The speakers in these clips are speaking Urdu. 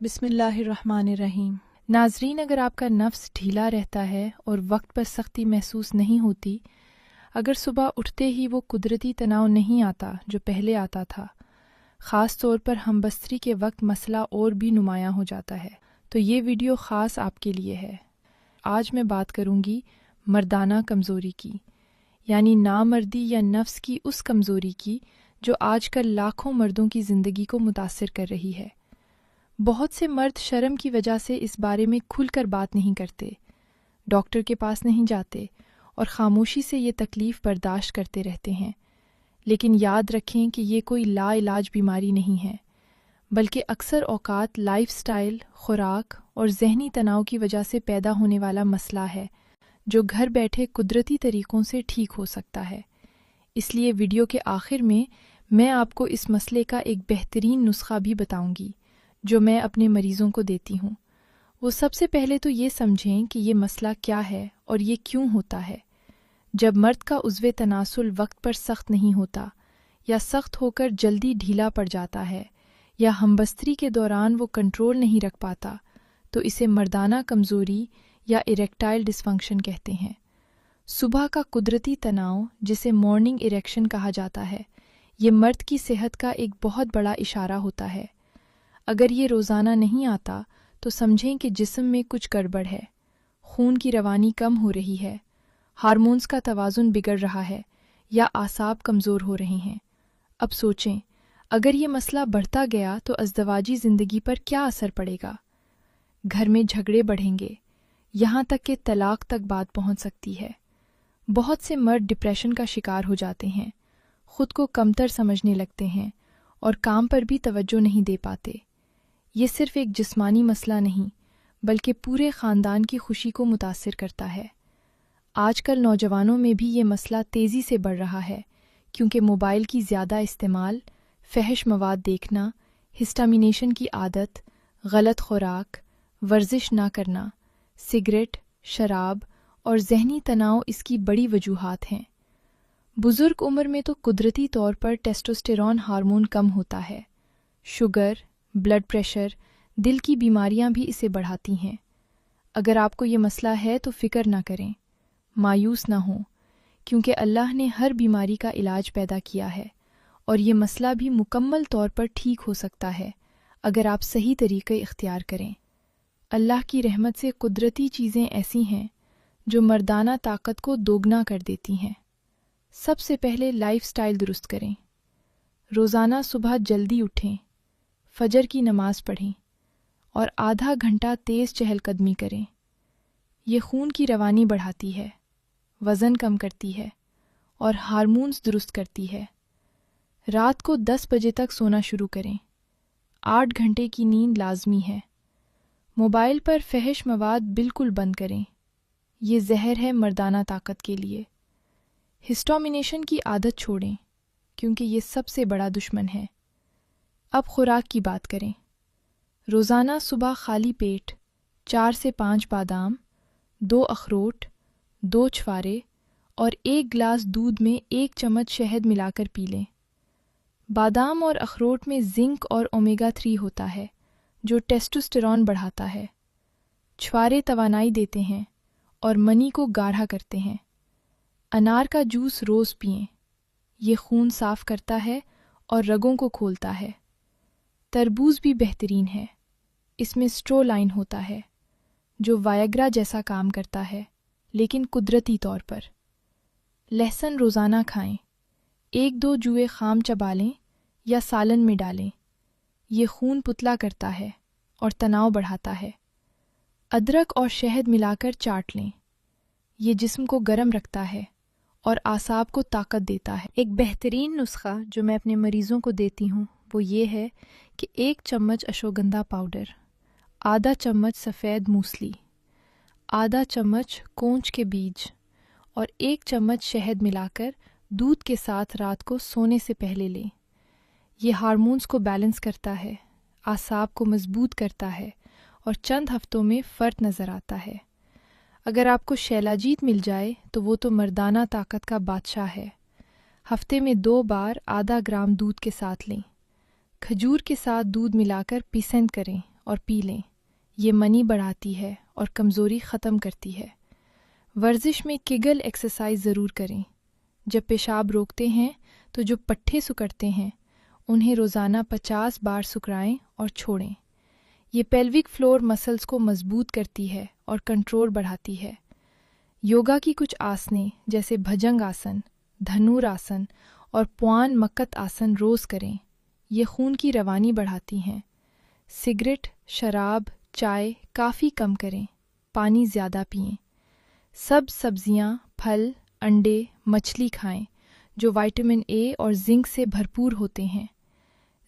بسم اللہ الرحمن الرحیم۔ ناظرین، اگر آپ کا نفس ڈھیلا رہتا ہے اور وقت پر سختی محسوس نہیں ہوتی، اگر صبح اٹھتے ہی وہ قدرتی تناؤ نہیں آتا جو پہلے آتا تھا، خاص طور پر ہم بستری کے وقت مسئلہ اور بھی نمایاں ہو جاتا ہے، تو یہ ویڈیو خاص آپ کے لیے ہے۔ آج میں بات کروں گی مردانہ کمزوری کی، یعنی نامردی یا نفس کی اس کمزوری کی جو آج کل لاکھوں مردوں کی زندگی کو متاثر کر رہی ہے۔ بہت سے مرد شرم کی وجہ سے اس بارے میں کھل کر بات نہیں کرتے، ڈاکٹر کے پاس نہیں جاتے اور خاموشی سے یہ تکلیف برداشت کرتے رہتے ہیں۔ لیکن یاد رکھیں کہ یہ کوئی لا علاج بیماری نہیں ہے، بلکہ اکثر اوقات لائف سٹائل، خوراک اور ذہنی تناؤ کی وجہ سے پیدا ہونے والا مسئلہ ہے جو گھر بیٹھے قدرتی طریقوں سے ٹھیک ہو سکتا ہے۔ اس لیے ویڈیو کے آخر میں آپ کو اس مسئلے کا ایک بہترین نسخہ بھی بتاؤں گی جو میں اپنے مریضوں کو دیتی ہوں۔ وہ سب سے پہلے تو یہ سمجھیں کہ یہ مسئلہ کیا ہے اور یہ کیوں ہوتا ہے۔ جب مرد کا عضو تناسل وقت پر سخت نہیں ہوتا، یا سخت ہو کر جلدی ڈھیلا پڑ جاتا ہے، یا ہمبستری کے دوران وہ کنٹرول نہیں رکھ پاتا، تو اسے مردانہ کمزوری یا اریکٹائل ڈسفنکشن کہتے ہیں۔ صبح کا قدرتی تناؤ، جسے مارننگ اریکشن کہا جاتا ہے، یہ مرد کی صحت کا ایک بہت بڑا اشارہ ہوتا ہے۔ اگر یہ روزانہ نہیں آتا تو سمجھیں کہ جسم میں کچھ گڑبڑ ہے، خون کی روانی کم ہو رہی ہے، ہارمونز کا توازن بگڑ رہا ہے، یا اعصاب کمزور ہو رہے ہیں۔ اب سوچیں، اگر یہ مسئلہ بڑھتا گیا تو ازدواجی زندگی پر کیا اثر پڑے گا؟ گھر میں جھگڑے بڑھیں گے، یہاں تک کہ طلاق تک بات پہنچ سکتی ہے۔ بہت سے مرد ڈپریشن کا شکار ہو جاتے ہیں، خود کو کمتر سمجھنے لگتے ہیں اور کام پر بھی توجہ نہیں دے پاتے۔ یہ صرف ایک جسمانی مسئلہ نہیں، بلکہ پورے خاندان کی خوشی کو متاثر کرتا ہے۔ آج کل نوجوانوں میں بھی یہ مسئلہ تیزی سے بڑھ رہا ہے، کیونکہ موبائل کی زیادہ استعمال، فحش مواد دیکھنا، ہسٹامینیشن کی عادت، غلط خوراک، ورزش نہ کرنا، سگریٹ، شراب اور ذہنی تناؤ اس کی بڑی وجوہات ہیں۔ بزرگ عمر میں تو قدرتی طور پر ٹیسٹوسٹیرون ہارمون کم ہوتا ہے۔ شوگر، بلڈ پریشر، دل کی بیماریاں بھی اسے بڑھاتی ہیں۔ اگر آپ کو یہ مسئلہ ہے تو فکر نہ کریں، مایوس نہ ہوں، کیونکہ اللہ نے ہر بیماری کا علاج پیدا کیا ہے، اور یہ مسئلہ بھی مکمل طور پر ٹھیک ہو سکتا ہے اگر آپ صحیح طریقے اختیار کریں۔ اللہ کی رحمت سے قدرتی چیزیں ایسی ہیں جو مردانہ طاقت کو دوگنا کر دیتی ہیں۔ سب سے پہلے لائف سٹائل درست کریں۔ روزانہ صبح جلدی اٹھیں، فجر کی نماز پڑھیں اور آدھا گھنٹہ تیز چہل قدمی کریں۔ یہ خون کی روانی بڑھاتی ہے، وزن کم کرتی ہے اور ہارمونز درست کرتی ہے۔ رات کو 10 بجے تک سونا شروع کریں۔ 8 گھنٹے کی نیند لازمی ہے۔ موبائل پر فحش مواد بالکل بند کریں، یہ زہر ہے مردانہ طاقت کے لیے۔ ہسٹامینیشن کی عادت چھوڑیں، کیونکہ یہ سب سے بڑا دشمن ہے۔ اب خوراک کی بات کریں۔ روزانہ صبح خالی پیٹ 4 سے 5 بادام، 2 اخروٹ، 2 چھوارے اور 1 گلاس دودھ میں 1 چمچ شہد ملا کر پی لیں۔ بادام اور اخروٹ میں زنک اور اومیگا 3 ہوتا ہے جو ٹیسٹوسٹیرون بڑھاتا ہے۔ چھوارے توانائی دیتے ہیں اور منی کو گاڑھا کرتے ہیں۔ انار کا جوس روز پئیں، یہ خون صاف کرتا ہے اور رگوں کو کھولتا ہے۔ تربوز بھی بہترین ہے، اس میں سٹرولائن ہوتا ہے جو وائگرا جیسا کام کرتا ہے، لیکن قدرتی طور پر۔ لہسن روزانہ کھائیں، 1-2 جوئے خام چبا لیں یا سالن میں ڈالیں، یہ خون پتلا کرتا ہے اور تناؤ بڑھاتا ہے۔ ادرک اور شہد ملا کر چاٹ لیں، یہ جسم کو گرم رکھتا ہے اور اعصاب کو طاقت دیتا ہے۔ ایک بہترین نسخہ جو میں اپنے مریضوں کو دیتی ہوں وہ یہ ہے کہ 1 چمچ اشوگندھا پاؤڈر، آدھا چمچ سفید موسلی، آدھا چمچ کونچ کے بیج اور 1 چمچ شہد ملا کر دودھ کے ساتھ رات کو سونے سے پہلے لیں۔ یہ ہارمونز کو بیلنس کرتا ہے، اعصاب کو مضبوط کرتا ہے اور چند ہفتوں میں فرق نظر آتا ہے۔ اگر آپ کو شیلاجیت مل جائے تو وہ تو مردانہ طاقت کا بادشاہ ہے۔ ہفتے میں 2 بار آدھا گرام دودھ کے ساتھ لیں۔ کھجور کے ساتھ دودھ ملا کر پیسنٹ کریں اور پی لیں، یہ منی بڑھاتی ہے اور کمزوری ختم کرتی ہے۔ ورزش میں کیگل ایکسرسائز ضرور کریں۔ جب پیشاب روکتے ہیں تو جو پٹھے سکڑتے ہیں انہیں روزانہ 50 بار سکرائیں اور چھوڑیں۔ یہ پیلوک فلور مسلز کو مضبوط کرتی ہے اور کنٹرول بڑھاتی ہے۔ یوگا کی کچھ آسنیں جیسے بھجنگ آسن، دھنور آسن اور پوان مکت آسن روز کریں، یہ خون کی روانی بڑھاتی ہیں۔ سگریٹ، شراب، چائے کافی کم کریں، پانی زیادہ پئیں۔ سبزیاں، پھل، انڈے، مچھلی کھائیں جو وٹامن اے اور زنک سے بھرپور ہوتے ہیں۔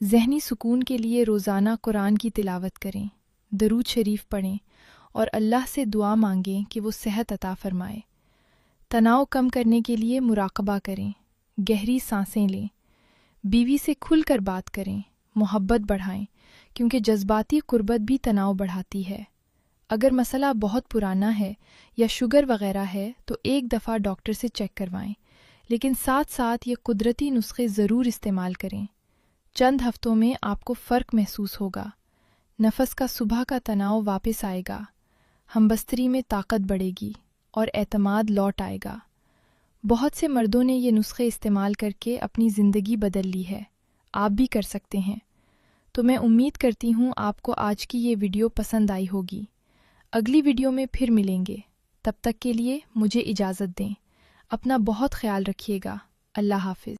ذہنی سکون کے لیے روزانہ قرآن کی تلاوت کریں، درود شریف پڑھیں اور اللہ سے دعا مانگیں کہ وہ صحت عطا فرمائے۔ تناؤ کم کرنے کے لیے مراقبہ کریں، گہری سانسیں لیں، بیوی سے کھل کر بات کریں، محبت بڑھائیں کیونکہ جذباتی قربت بھی تناؤ بڑھاتی ہے۔ اگر مسئلہ بہت پرانا ہے یا شوگر وغیرہ ہے تو ایک دفعہ ڈاکٹر سے چیک کروائیں، لیکن ساتھ ساتھ یہ قدرتی نسخے ضرور استعمال کریں۔ چند ہفتوں میں آپ کو فرق محسوس ہوگا، نفس کا صبح کا تناؤ واپس آئے گا، ہمبستری میں طاقت بڑھے گی اور اعتماد لوٹ آئے گا۔ بہت سے مردوں نے یہ نسخے استعمال کر کے اپنی زندگی بدل لی ہے، آپ بھی کر سکتے ہیں۔ تو میں امید کرتی ہوں آپ کو آج کی یہ ویڈیو پسند آئی ہوگی۔ اگلی ویڈیو میں پھر ملیں گے، تب تک کے لیے مجھے اجازت دیں۔ اپنا بہت خیال رکھیے گا۔ اللہ حافظ۔